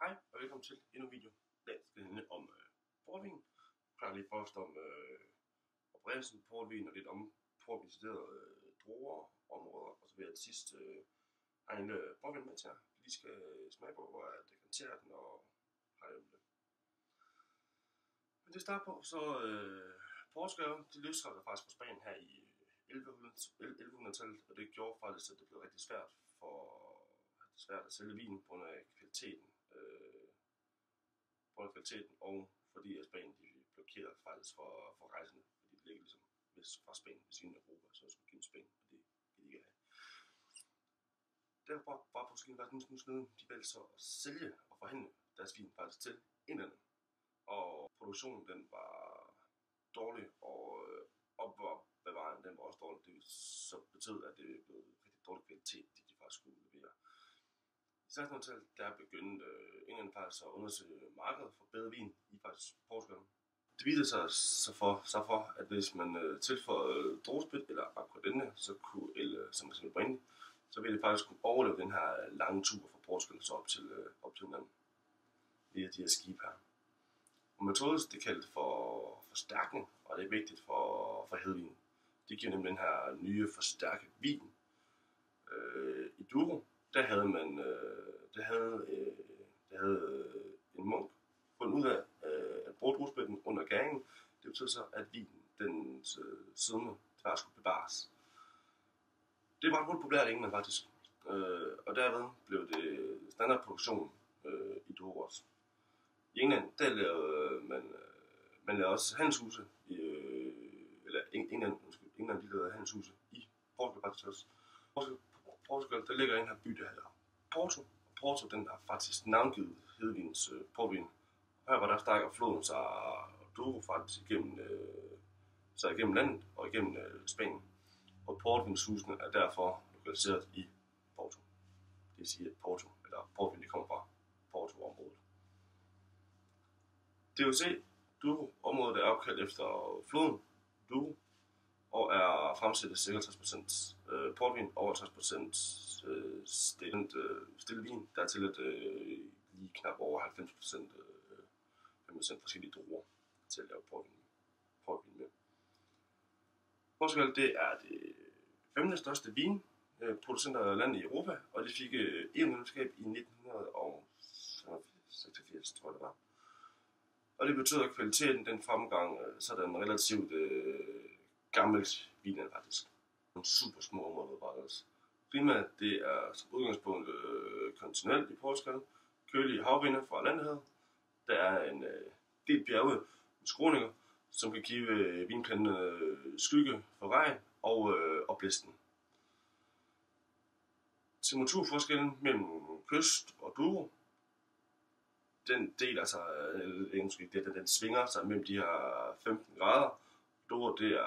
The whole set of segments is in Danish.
Hej og velkommen til endnu en video. I dag skal det handle om portvin. Jeg lige først om oprindelsen på portvin og lidt om portvinstuderede druer, områder, og så vil jeg til sidst have en portvin med til jer. Lige skal smage på, hvor jeg dekanterer den og har det. Men det starter på, så Portugal, de løsrettede faktisk fra Spanien her i 1100-tallet, og det gjorde faktisk, at det blev rigtig svært at sælge vin på grund af kvaliteten. Og fordi at Spanien de blokerede faktisk for rejsende, fordi det ligger ligesom vest fra Spanien ved siden af Europa, så skulle gennem Spanien, og det ville de ikke have. Derfor var Portugal faktisk en smule snede. De valgte så at sælge og forhandle deres vin faktisk til indlandet, og produktionen den var dårlig, og opbevaringen den var også dårlig. Det så betød, at det blev rigtig dårlig kvalitet, de faktisk skulle levere. I 1600-tallet der begyndte England faktisk at undersøge markedet for bedre vin i faktisk Portugal. Det viste sig så for, at hvis man tilføjede druesprit eller aquadenne, så kunne, eller som eksempel brandy, så ville det faktisk kunne overleve den her lange tur fra Portugal så op til landet via de her skibe her. Og metoden det kaldt for forstærkning, og det er vigtigt for hedvin. Det giver nemlig den her nye forstærket vin. I Douro der havde en munk fundet ud af at bruge druespritten under gæringen. Det betød så, at vinen den siddende der skulle bevares. Det var ret populært i England faktisk, og derved blev det standardproduktion i Douro også. I England der lavede man lavede også handelshuse England de lavede handelshuse i Portugal faktisk også. Portugal, der ligger en her by, der hedder Porto. Og Porto, den har faktisk navngivet hedvins portvin. Her var der strækker floden sig Douro faktisk igennem landet og igennem Spanien. Og portvinshusene er derfor lokaliseret i Porto. Det vil sige, at portvin, det kommer fra Porto-området. DOC, Douro-området er opkaldt efter floden Douro, og er fremstillet 56% portvin og 50% stille vin, der er tilladt lige knap over 90% forskellige druer til at lave portvin med. Portugal det er det 5. største vinproducenterland i Europa, og det fik EU-medlemskab i 1986, tror jeg det var. Og det betyder, at kvaliteten den fremgang sådan relativt gammelt vin er faktisk. Nogle super små områder bare også. Klimaet det er som udgangspunkt kontinent i Portugal. Kølige havvinde fra landhavet. Der er en del bjerge med skråninger, som kan give vinplanterne skygge for regn og opblæsning. Temperaturforskellen mellem kyst og Douro, den deler sig, den svinger sig mellem de her 15 grader. Douro det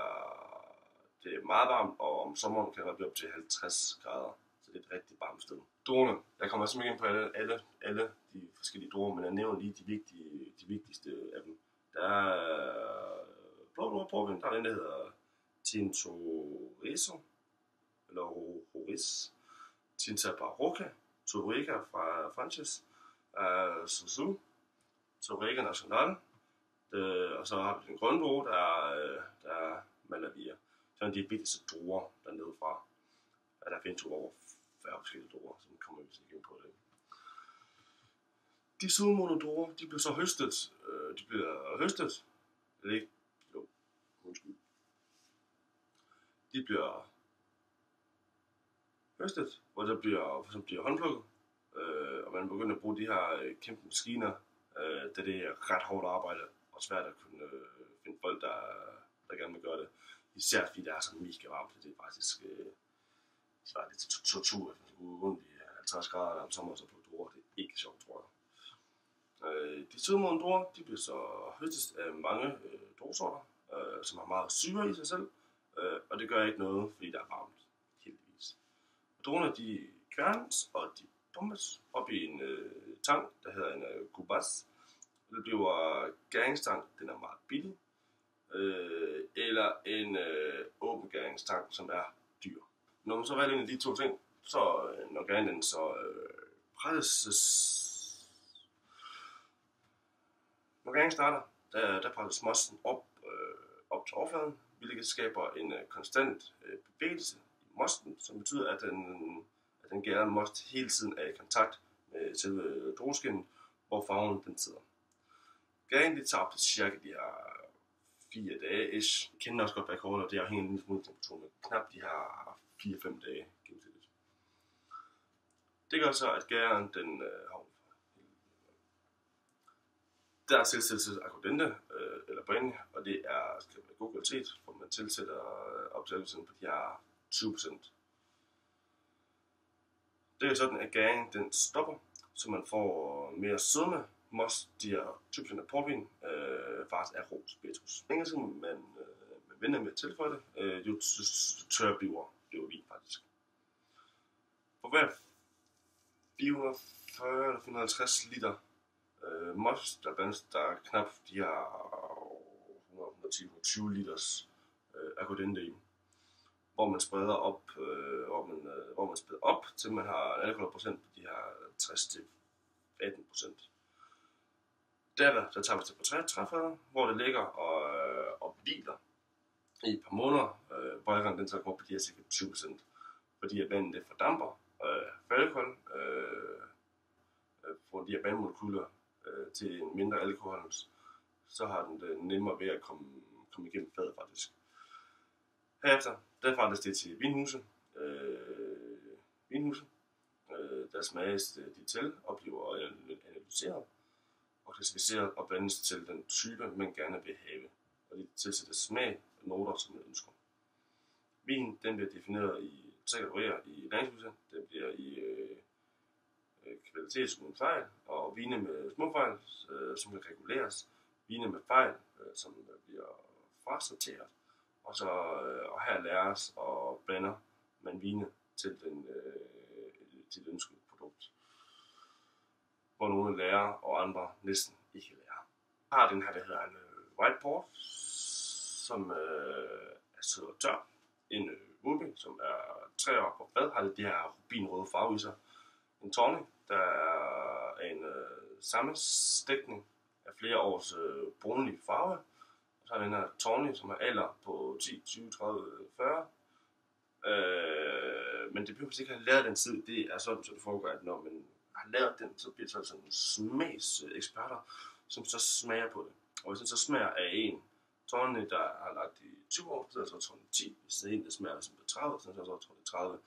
er meget varmt, og om sommeren kan det blive op til 50 grader. Så det er et rigtig varmt sted. Druerne, jeg kommer simpelthen ind på alle de forskellige druer, men jeg nævner lige de vigtigste af dem. Der er blå portvin, der er den, der hedder Tintorizo, eller Roriz, Tinta Barroca, Touriga fra Frances, Suzu, Touriga Nacional, og så har vi den grønne drue, der er Malavia. Så er de vigtigste druer dernede fra. Ja, der findes jo over 40 forskellige druer, så kommer vi ikke ind på det. De sydmodne druer, de bliver så høstet. Eller ikke? Jo, undskyld. De bliver høstet, hvor der bliver håndplukket. Og man begynder at bruge de her kæmpe maskiner, da det er ret hårdt arbejde og svært at kunne finde folk, der gerne vil gøre det. Især fordi det er så mega varmt, det er faktisk lidt til tortur, hvis man går rundt i 50 grader om sommeren, så på druer, det er ikke sjovt, tror jeg. De sydmodne druer, de bliver så høstet af mange druesorter, som har meget syre i sig selv, og det gør ikke noget, fordi der er varmt, heldigvis. Druerne, de kværnes, og de pumpes op i en tang, der hedder en cubas. Det bliver gæringstang, den er meget billig. Eller en åben gæringstang, som er dyr. Når man så vælger en af de to ting, så når gæringen så presses Når gæringen starter, der presses mosten op til overfladen, hvilket skaber en konstant bevægelse i mosten, som betyder, at den gærede most hele tiden er i kontakt med selve drueskinnen, hvor farven den sidder. Gæringen tager op til cirka de her 4 dage-ish. Jeg kender også godt bag kortet, og det er afhængigt af en lille smule temperatur, men knap de her 4-5 dage gennemsnitligt. Det gør så, at gæren den der tilsættes aguardente eller brandy, og det skal være god kvalitet, hvor man tilsætter optagelsen på de her 20%. Det er sådan, at gæringen den stopper, så man får mere sødme. Most, de her 20% af portvin, faktisk er rå spiritus. Længere siden man venter med at tilføje det, jo tørre bliver vin faktisk. For hver 440 eller 450 liter most, der er knap de her 110-120 liters aguardente i, hvor man spreder op, hvor man spreder op, til man har en alkoholprocent på de her 60-18%. Der tager vi til på træffader, hvor det ligger og hviler i et par måneder, hvor den så kommer på de her cirka 20%, fordi at vandet det fordamper for alkohol, får de her vandmolekyler til en mindre alkohol, så har den det nemmere ved at komme igennem fadet faktisk. Herefter, der forandres det til vinhuse. Der smages de til og bliver analyseret og klassificeret og blandes til den type, man gerne vil have. Og det tilsætter smag og noter, som man ønsker. Vinen den bliver defineret i 3 kategorier i læringshuset. Den bliver i kvalitet uden fejl, og vine med små fejl, som kan reguleres. Vine med fejl, som bliver frasorteret. Og her læres og blander man vine til det ønskede produkt. Hvor nogle lærer, og andre næsten ikke lærer. Jeg har den her, der hedder en white port, som er sød og tør. En ruby, som er 3 år på fad, har de her rubinrøde farve i sig. En tawny, der er en sammenstikning af flere års brunlige farve. Og så har den her tawny, som har alder på 10, 20, 30, 40. Men det behøver ikke at have lavet den tid. Det er sådan, så det foregår, at når man har lavet den, så bliver det sådan smagseksperter, som så smager på det. Og hvis den så smager af en tawny, der har lagt i 20 år, så er det så tawny 10. Hvis det er en, der smager som på 30, så er det så tawny 30.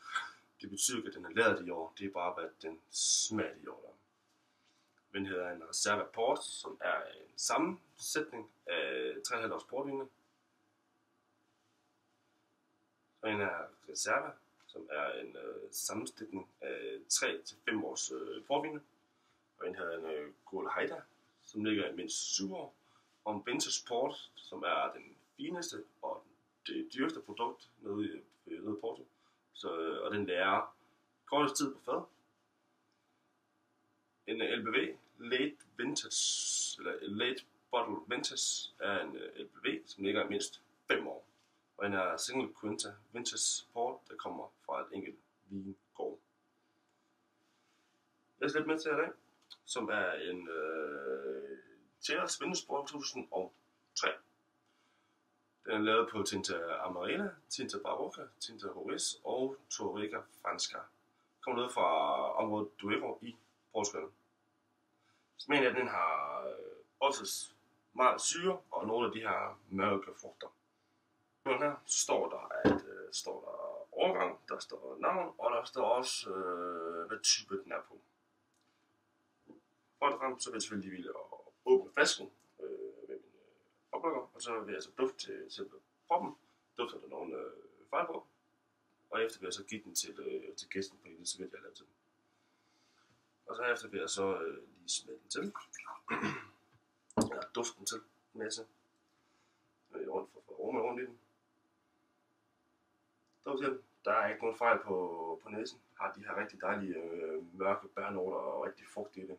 Det betyder ikke, at den er lavet i år. Det er bare, hvad den smager i år. Den hedder en Reserva Port, som er en sammensætning af 3,5 års portvine. Og en er Reserva, som er en sammensætning af 3-5 års portvine. Og en hedder en Golhaida, som ligger i mindst 7 år. Og en Vintage Port, som er den fineste og det dyreste produkt nede i Porto. Og den lærer kortest tid på fad. En LBV, Late Vintage, eller Late Bottle Vintage, er en LBV, som ligger i mindst 5 år. Og en er Single Quinta Vintage Port, der kommer fra et enkelt vingård. Jeg er lidt med til i dag, som er en Teras Vindsborg 2003. Den er lavet på Tinta Amarena, Tinta Barroca, Tinta Roriz og Touriga Franca. Kommer ned fra området Duero i Portugal. Smagen af den har også meget syre og nogle af de her mørke frugter. Her står der årgang, der står navn, og der står også, hvad type den er på. For det frem, så vil jeg selvfølgelig lige åbne flasken med min oplukker, og så vil jeg så dufte til selve proppen. Dufter der nogen fejl på, og efter vil jeg så give den til gæsten på det, så vil jeg lave til den. Og så efter vil jeg så lige smide den til. Eller duften til en masse. Rundt i den. Der er ikke nogen fejl på næsen. Har de her rigtig dejlige mørke bærnoter og rigtig frugt i det.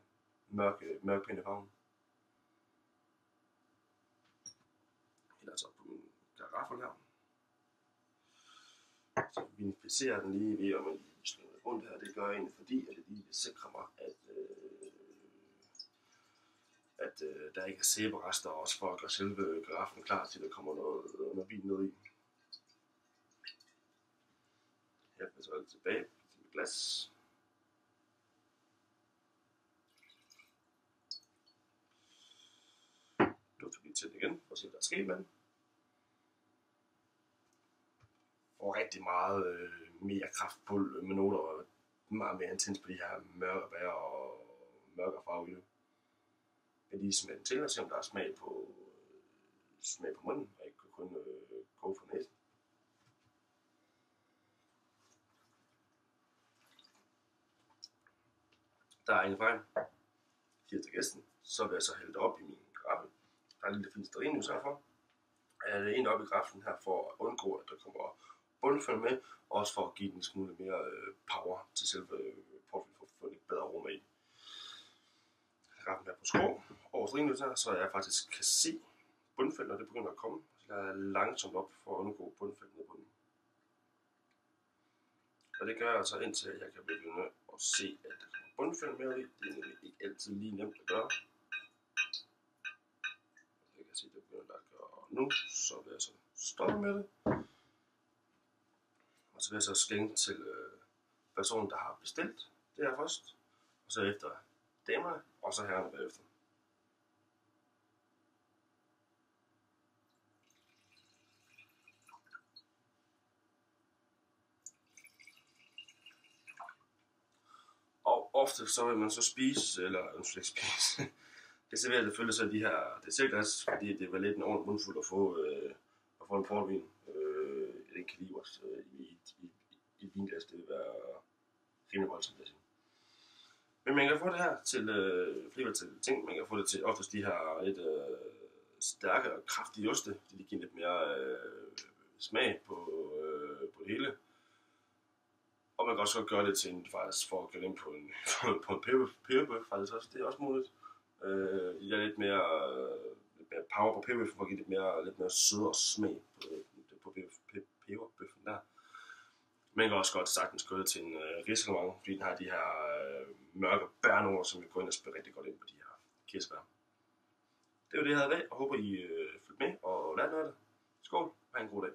Mørke pæne farven. Eller så på min karaffel her. Så vinificerer den lige ved, om man lige slår rundt her. Det gør jeg egentlig, fordi at det lige vil sikre mig, at at der ikke er sæberester, også for at gøre selve giraffen klar til, at der kommer noget vin ned i. Her bliver så tilbage til glas. Nu tager vi til den igen, for at se, hvad der er sket med den. Og rigtig meget mere kraftfuld med noter, meget mere intens på de her mørke bær og mørke farve. Jeg lige smage den til og se, om der er smag på munden, og ikke kun gå for næsen. Der er ingen fejl. Giver til gæsten. Så vil jeg så hælde det op i min graffe. Der er en lille fin stearinlys herfor. Jeg hælder en op i graffen her for at undgå, at der kommer bundfølge med, og også for at give den en smule mere power til selve portfælden, for at få lidt bedre aroma i. Graffen her på skrå over stearinlys her, så jeg faktisk kan se bundfælden, når det begynder at komme. Så lader jeg langsomt op for at undgå bundfælden ned på den. Og det gør jeg så indtil jeg kan begynde at se, at der kommer bundfælden med i. Det er nemlig ikke altid lige nemt at gøre. Jeg kan se, at det begynder at gøre nu, så vil jeg så stoppe med det. Og så vil jeg så skænke til personen, der har bestilt det her først. Og så efter damerne, og så herrerne bagefter. Og ofte så vil man så spise, eller ikke spise. Det serverer selvfølgelig så de her dessertglas, fordi det var lidt en ordentlig mundfuld at få en portvin. Den kaliber i et vinglas, det vil være rimelig voldsomt, vil jeg sige. Men man kan få det her til flere til ting. Man kan få det til oftest de her lidt stærke og kraftige oste, fordi de giver lidt mere smag på det hele. Og man kan også gøre det til en faktisk for at gøre dem på en peberbøf faktisk også. Det er også muligt. Jeg er lidt mere power på peberbøffen for at give lidt mere sødere smag på peberbøffen der. Man kan også godt sagtens gøre det til en risalemang, fordi den har de her mørke bærnoter, som vi går ind og spiller rigtig godt ind på de her kirsebær. Det var det, jeg havde i dag, og håber I følger med og lærte noget af det. Skål, og have en god dag.